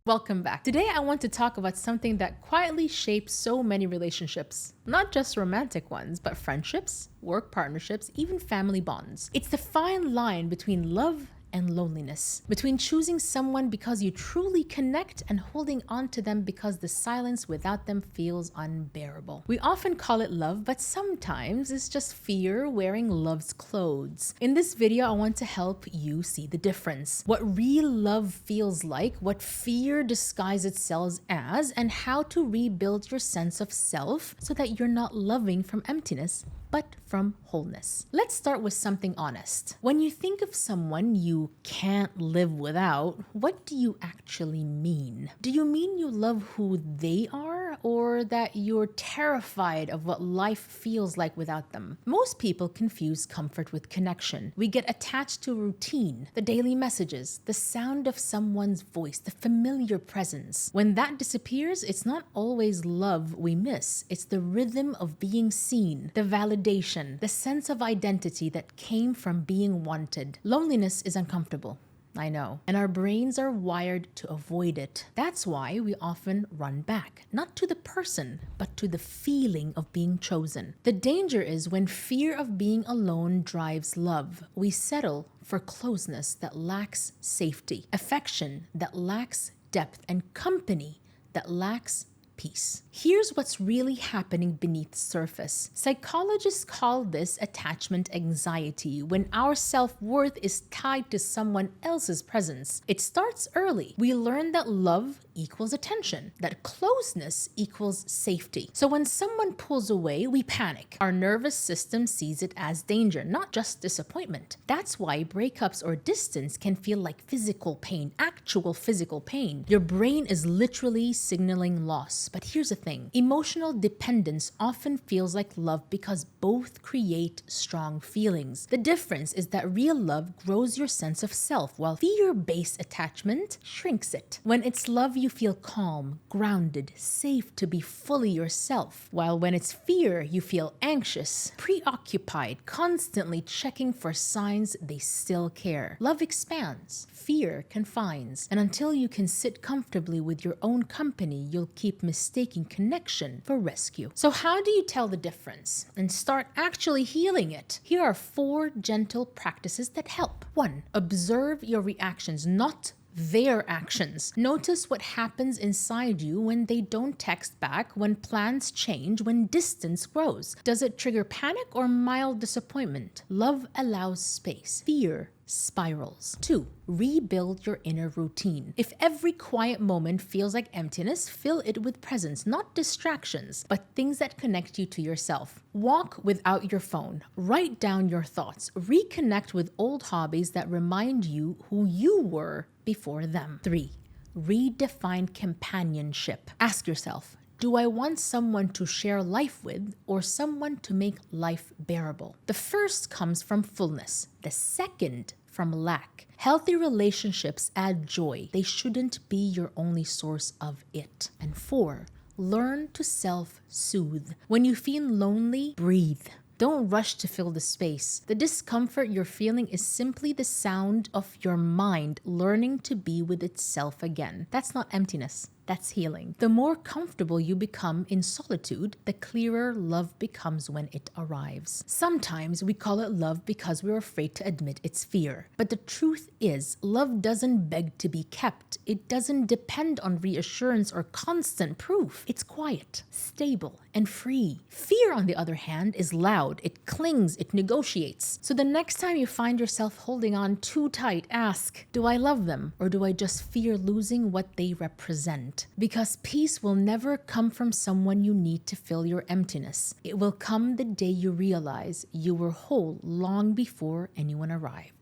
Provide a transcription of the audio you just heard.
Welcome back. Today, I want to talk about something that quietly shapes so many relationships. Not just romantic ones, but friendships, work partnerships, even family bonds. It's the fine line between love and loneliness, between choosing someone because you truly connect and holding on to them because the silence without them feels unbearable. We often call it love, but sometimes it's just fear wearing love's clothes. In this video, I want to help you see the difference. What real love feels like, what fear disguises itself as, and how to rebuild your sense of self so that you're not loving from emptiness, but from wholeness. Let's start with something honest. When you think of someone you can't live without, what do you actually mean? Do you mean you love who they are, or that you're terrified of what life feels like without them? Most people confuse comfort with connection. We get attached to routine, the daily messages, the sound of someone's voice, the familiar presence. When that disappears, it's not always love we miss. It's the rhythm of being seen, the validation, the sense of identity that came from being wanted. Loneliness is uncomfortable, I know, and our brains are wired to avoid it. That's why we often run back, not to the person, but to the feeling of being chosen. The danger is when fear of being alone drives love. We settle for closeness that lacks safety, affection that lacks depth, and company that lacks peace. Here's what's really happening beneath the surface. Psychologists call this attachment anxiety, when our self-worth is tied to someone else's presence. It starts early. We learn that love equals attention, that closeness equals safety. So when someone pulls away, we panic. Our nervous system sees it as danger, not just disappointment. That's why breakups or distance can feel like physical pain, actual physical pain. Your brain is literally signaling loss. But here's the thing. Emotional dependence often feels like love because both create strong feelings. The difference is that real love grows your sense of self, while fear-based attachment shrinks it. When it's love, you feel calm, grounded, safe to be fully yourself. While when it's fear, you feel anxious, preoccupied, constantly checking for signs they still care. Love expands, fear confines, and until you can sit comfortably with your own company, you'll keep mistaking connection for rescue. So how do you tell the difference and start actually healing it? Here are 4 gentle practices that help. 1. Observe your reactions, not their actions. Notice what happens inside you when they don't text back, when plans change, when distance grows. Does it trigger panic or mild disappointment? Love allows space. Fear spirals. 2. Rebuild your inner routine. If every quiet moment feels like emptiness, fill it with presence, not distractions, but things that connect you to yourself. Walk without your phone. Write down your thoughts. Reconnect with old hobbies that remind you who you were before them. 3. Redefine companionship. Ask yourself, do I want someone to share life with or someone to make life bearable? The first comes from fullness. The second from lack. Healthy relationships add joy. They shouldn't be your only source of it. And 4, learn to self-soothe. When you feel lonely, breathe. Don't rush to fill the space. The discomfort you're feeling is simply the sound of your mind learning to be with itself again. That's not emptiness. That's healing. The more comfortable you become in solitude, the clearer love becomes when it arrives. Sometimes we call it love because we're afraid to admit it's fear. But the truth is, love doesn't beg to be kept. It doesn't depend on reassurance or constant proof. It's quiet, stable, and free. Fear, on the other hand, is loud. It clings, it negotiates. So the next time you find yourself holding on too tight, ask, do I love them, or do I just fear losing what they represent? Because peace will never come from someone you need to fill your emptiness. It will come the day you realize you were whole long before anyone arrived.